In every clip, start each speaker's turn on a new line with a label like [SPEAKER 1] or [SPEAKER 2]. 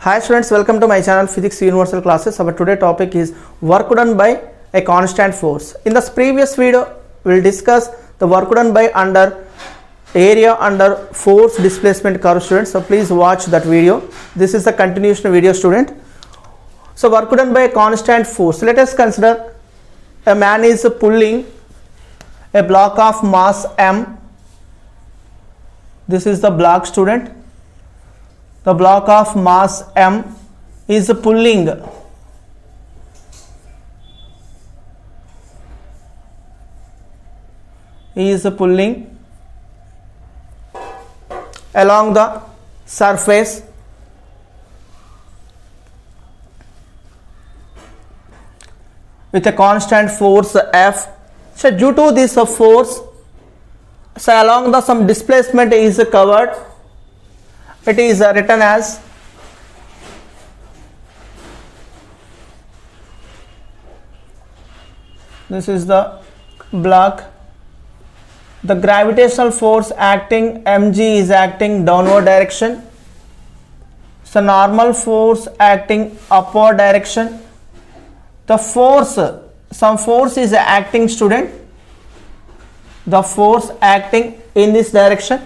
[SPEAKER 1] Hi students, welcome to my channel Physics Universal Classes. Our today topic is work done by a constant force. In this previous video, we will discuss the work done by area under force displacement curve, students. So please watch that video. This is the continuation video, student. So work done by a constant force. Let us consider a man is pulling a block of mass m. This is the block, student. The block of mass m is pulling along the surface with a constant force F. So due to this force, so along the some displacement is covered. It is written as this is the block. The gravitational force acting mg is acting downward direction. So normal force acting upward direction. The force, some force is acting, student. The force acting in this direction.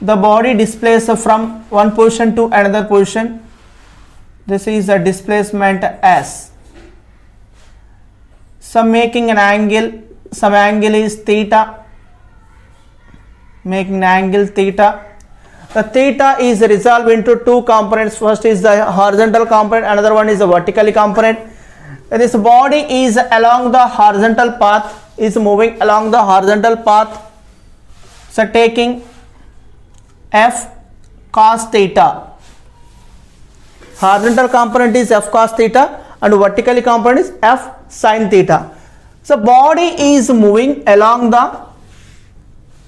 [SPEAKER 1] The body displaces from one position to another position. This is a displacement S. Some making an angle, some angle is theta, making an angle theta. The theta is resolved into two components. First is the horizontal component, another one is the vertical component. This body is along the horizontal path, is moving along the horizontal path. So taking F cos theta. Horizontal component is F cos theta and vertical component is F sin theta. So body is moving along the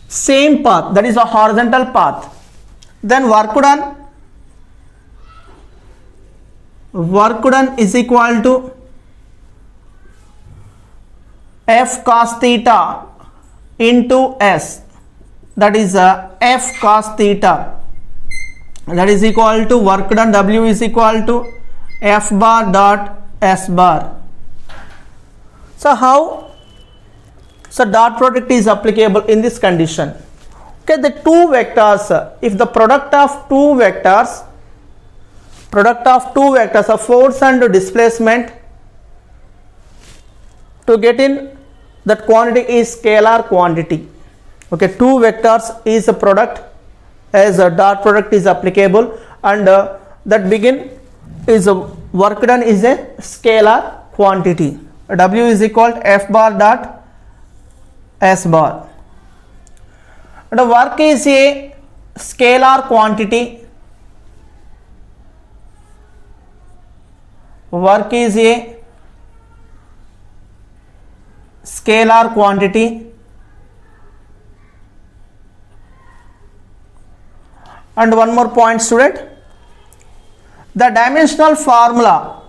[SPEAKER 1] same path, that is a horizontal path. Then work done is equal to F cos theta into S. That is F cos theta, that is equal to work done. W is equal to F bar dot S bar. So how? So dot product is applicable in this condition. Okay, the two vectors, if the product of two vectors of force and displacement, to get in that quantity is scalar quantity. Okay, two vectors is a product, as a dot product is applicable, and that begin is a work done is a scalar quantity. W is equal to F bar dot S bar. And the work is a scalar quantity. Work is a scalar quantity. And one more point, student. The dimensional formula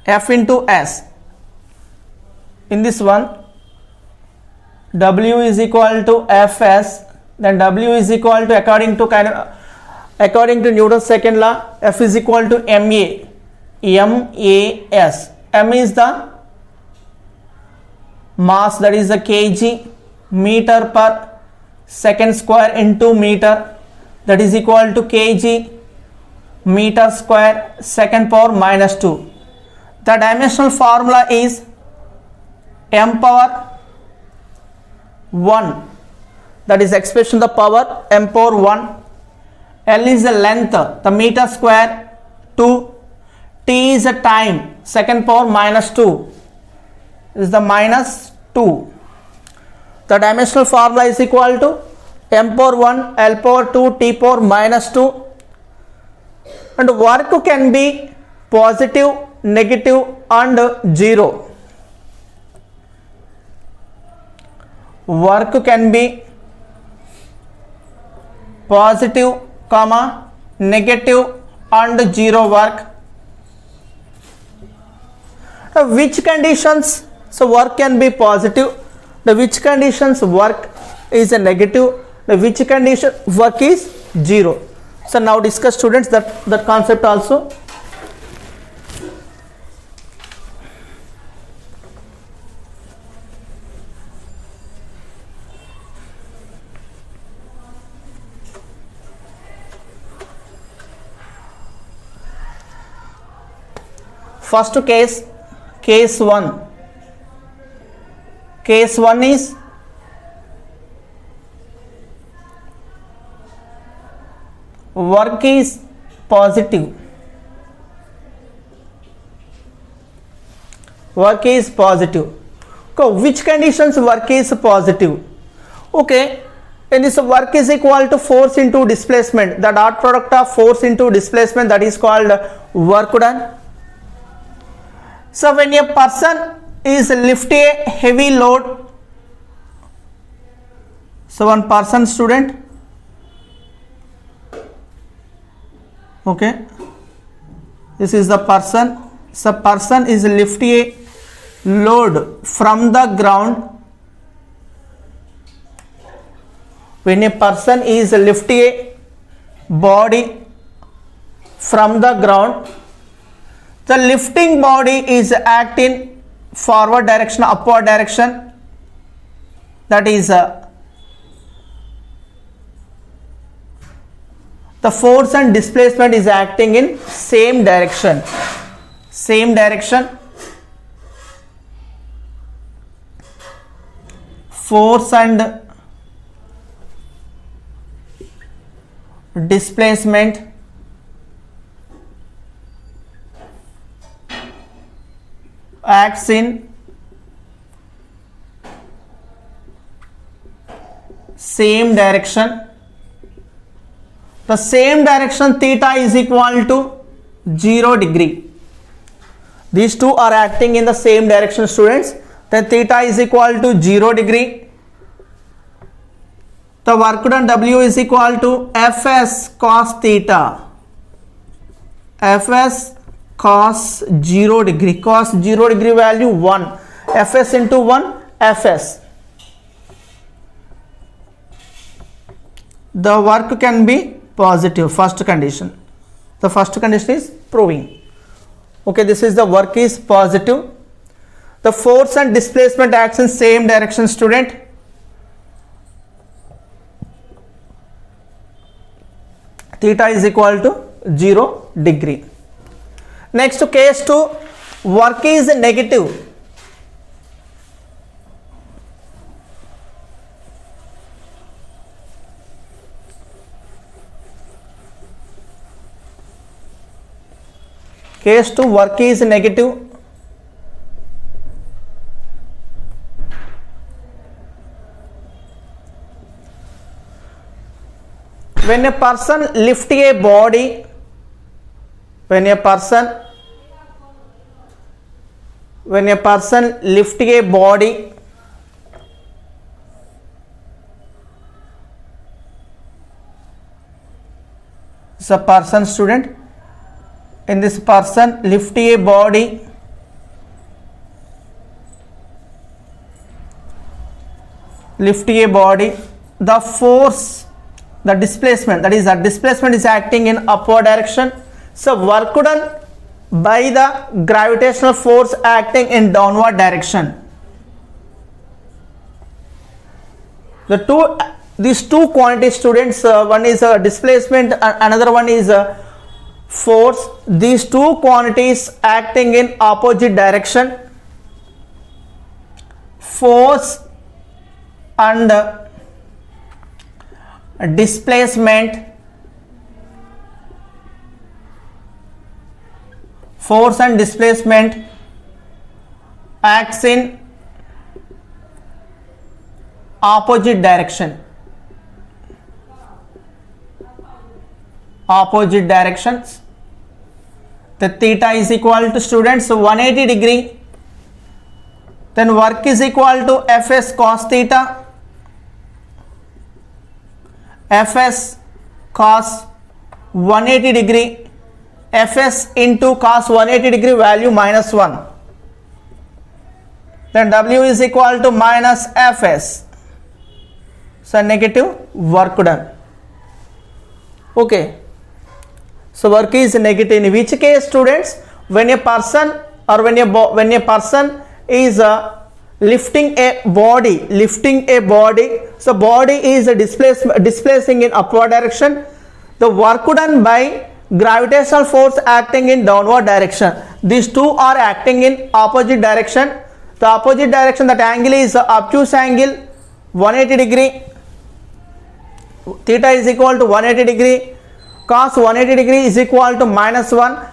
[SPEAKER 1] F into S. In this one, W is equal to Fs. Then W is equal to, according to Newton's second law, F is equal to MA. MAS. M is the mass, that is the kg, meter per second square into meter, that is equal to kg meter square second power minus 2. The dimensional formula is m power 1, that is expression the power m power 1. L is the length, the meter square 2. T is the time, second power minus 2 is the minus 2. The dimensional formula is equal to m power 1, L power 2, T power minus 2. And work can be positive, negative and 0. Work can be positive, negative and 0 work. Which conditions? So work can be positive. The which conditions work is a negative, which condition work is 0. So now discuss students that concept also. First case 1. Case 1 is work is positive. Work is positive. Okay, which conditions work is positive? Okay, when this work is equal to force into displacement, the dot product of force into displacement, that is called work done. So when a person is lifting a heavy load, so one person, student, okay, this is the person. So person is lifting a load from the ground. When a person is lifting a body from the ground, the lifting body is acting forward direction, upward direction, that is the force and displacement is acting in same direction. Force and displacement acts in same direction. The same direction, theta is equal to 0 degree. These two are acting in the same direction, students. Then theta is equal to 0 degree. The work done W is equal to Fs cos theta. Fs cos 0 degree. Cos 0 degree value 1. Fs into 1 Fs. The work can be positive. First condition. The first condition is proving. Okay, this is the work is positive. The force and displacement acts in same direction, student. Theta is equal to 0 degree. Next to case 2, work is negative. Case 2, work is negative. When a person lifts a body, lifts a body, it's a person, student. In this person lift a body, the force, the displacement, that is the displacement is acting in upward direction. So work done by the gravitational force acting in downward direction. These two quantities, students, one is displacement, another one is force. These two quantities acting in opposite direction. Force and displacement. Force and displacement acts in opposite direction. Opposite directions. The theta is equal to, students, 180 degree. Then work is equal to Fs cos theta. Fs cos 180 degree. Fs into cos 180 degree value minus 1. Then W is equal to minus Fs. So negative work done. Okay. So work is negative. In which case, students, when a person or when a person is lifting a body, so body is displacing in upward direction. The work done by gravitational force acting in downward direction. These two are acting in opposite direction. The opposite direction, that angle is obtuse angle 180 degree. Theta is equal to 180 degree. Cos 180 degree is equal to minus 1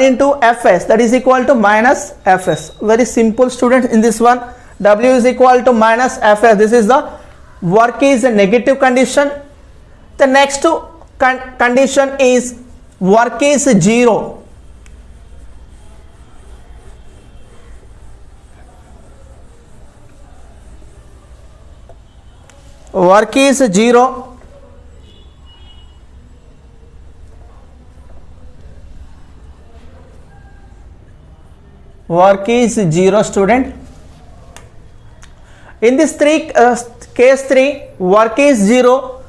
[SPEAKER 1] into Fs, that is equal to minus Fs. Very simple, students. In this one, W is equal to minus Fs. This is the work is a negative condition. The next condition is work is 0. Work is 0. Work is 0, student. In this case 3, work is 0.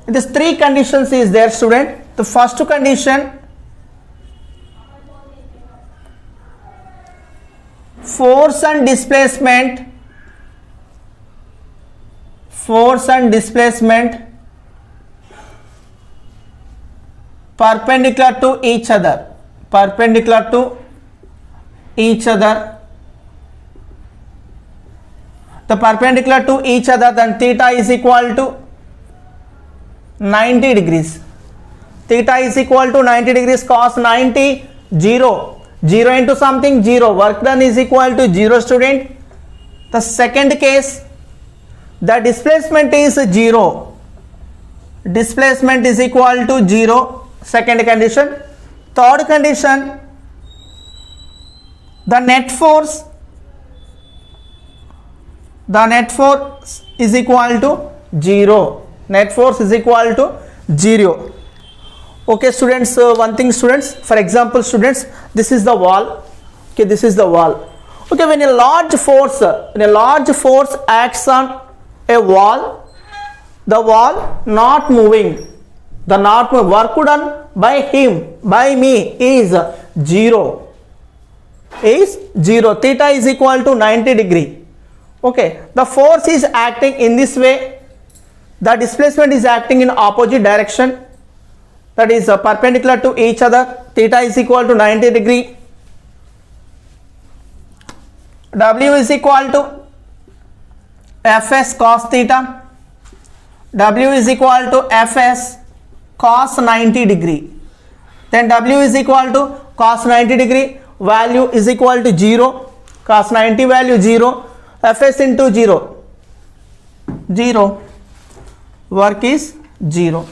[SPEAKER 1] This 3 conditions is there, student. The first condition, force and displacement perpendicular to each other, the perpendicular to each other, then theta is equal to 90 degrees. Theta is equal to 90 degrees. Cos 90, 0 into something, 0. Work done is equal to 0, student. The second case, the displacement is 0. Displacement is equal to 0. Second condition. Third condition, the net force is equal to 0. Net force is equal to 0. Okay, students, one thing, students, for example, students, this is the wall. Okay, this is the wall. Okay, when a large force acts on a wall, the wall not moving, work done by me is 0. Theta is equal to 90 degree. Okay, the force is acting in this way, the displacement is acting in opposite direction, that is perpendicular to each other. Theta is equal to 90 degree. W is equal to Fs cos theta. W is equal to Fs cos 90 degree. Then W is equal to cos 90 degree, value is equal to 0. Cos 90 value 0. Fs into 0. Work is 0.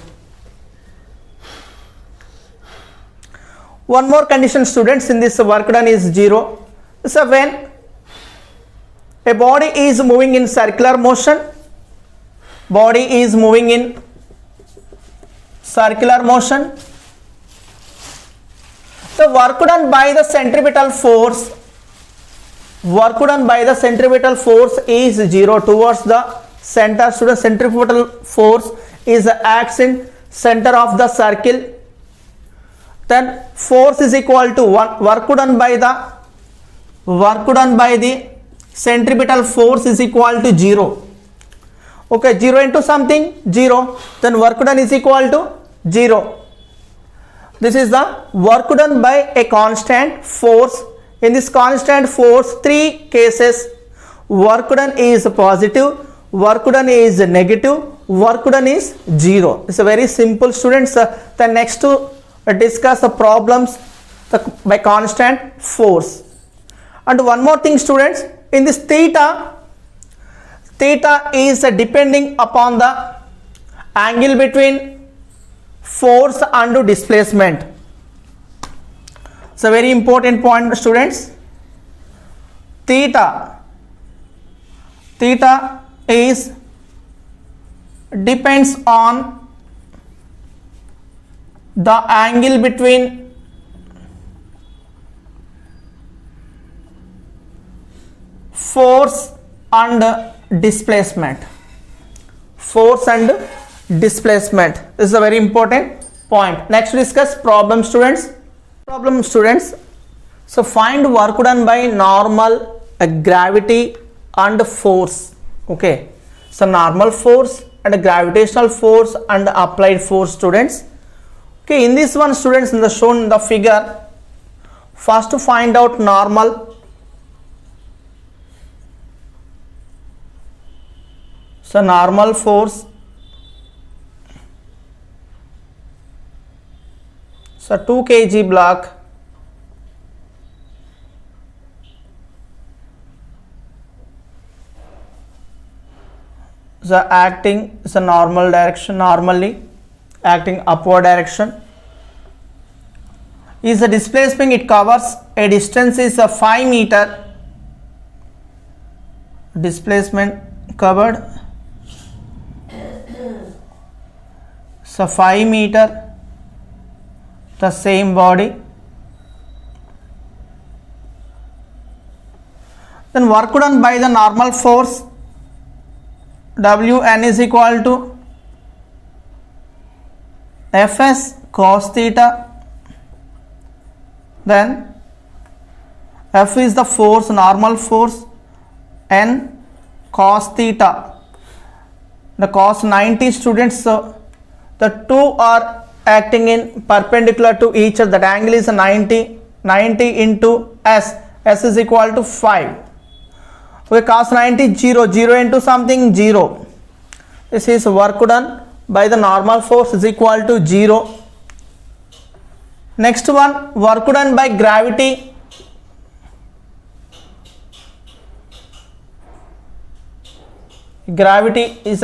[SPEAKER 1] One more condition, students, in this work done is 0. So when a body is moving in circular motion, the work done by the centripetal force is 0 towards the center. Student, centripetal force is acts in center of the circle. Then force is equal to 1. Work done by the centripetal force is equal to 0. Okay, 0 into something, 0. Then work done is equal to 0. This is the work done by a constant force. In this constant force, 3 cases: work done is positive, work done is negative, work done is 0. It's a very simple, students. The next to discuss the problems by constant force. And one more thing, students, in this theta is depending upon the angle between force and displacement. It's a very important point, students. Theta is depends on the angle between force and displacement. force and displacement. This is a very important point. Next discuss problem students. Problem students. So find work done by normal, gravity and force. Okay. So normal force and gravitational force and applied force students. Okay, in this one students, in the shown in the figure, first to find out normal. So normal force. So 2 kg block. So acting is a normal direction, normally acting upward direction. Is the displacement, it covers a distance is a 5 meter. Displacement covered. So 5 meter, the same body. Then work done by the normal force. Wn is equal to Fs cos theta. Then F is the force, normal force, N cos theta. The cos 90 students, so the two are acting in perpendicular to each other. That angle is 90. 90 into S. S is equal to 5. Okay, cos 90 0. 0 into something 0. This is work done by the normal force is equal to 0. Next one, work done by gravity. Gravity is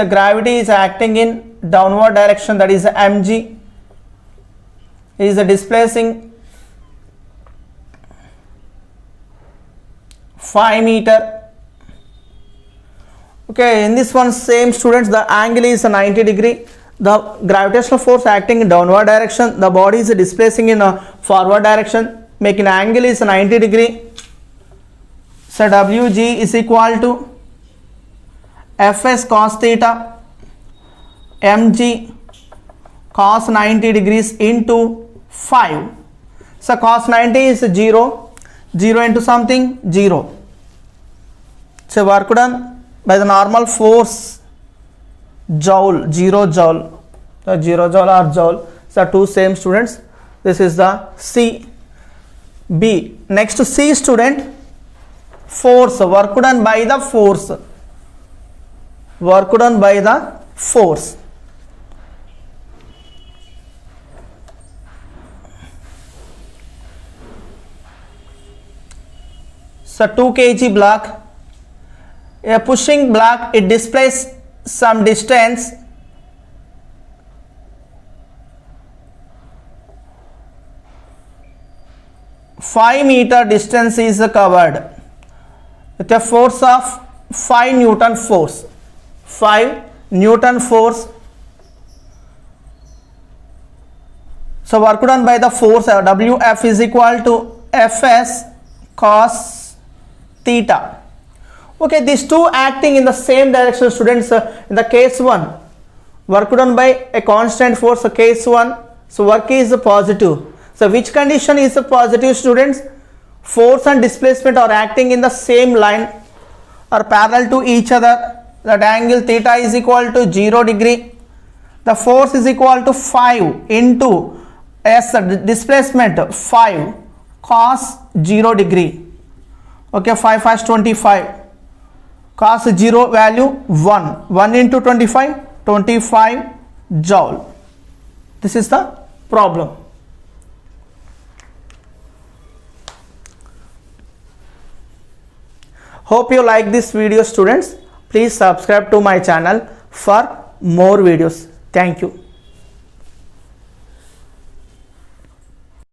[SPEAKER 1] acting in downward direction, that is mg. It is displacing 5 meter. Okay, in this one same students, the angle is 90 degree. The gravitational force acting in downward direction, the body is displacing in a forward direction, making angle is 90 degree. So Wg is equal to Fs cos theta mg cos 90 degrees into 5. So cos 90 is 0. 0 into something 0. So work done by the normal force joule, 0 joule. The 0 joule or joule. So two same students. This is the C. B. Next C student, force, work done by the force. Work done by the force. So 2 kg block. A pushing block, it displays some distance. Five meter distance is covered with a force of 5 Newton force. 5 Newton force. So work done by the force Wf is equal to Fs cos theta. Okay, these two acting in the same direction students. In the case 1, work done by a constant force, case 1, so work is positive. So which condition is positive students? Force and displacement are acting in the same line or parallel to each other. That angle theta is equal to 0 degree. The force is equal to 5 into S, displacement 5 cos 0 degree. Okay, 5 5 25. Cos 0 value 1. 1 into 25, 25 joule. This is the problem. Hope you like this video students. Please subscribe to my channel for more videos. Thank you.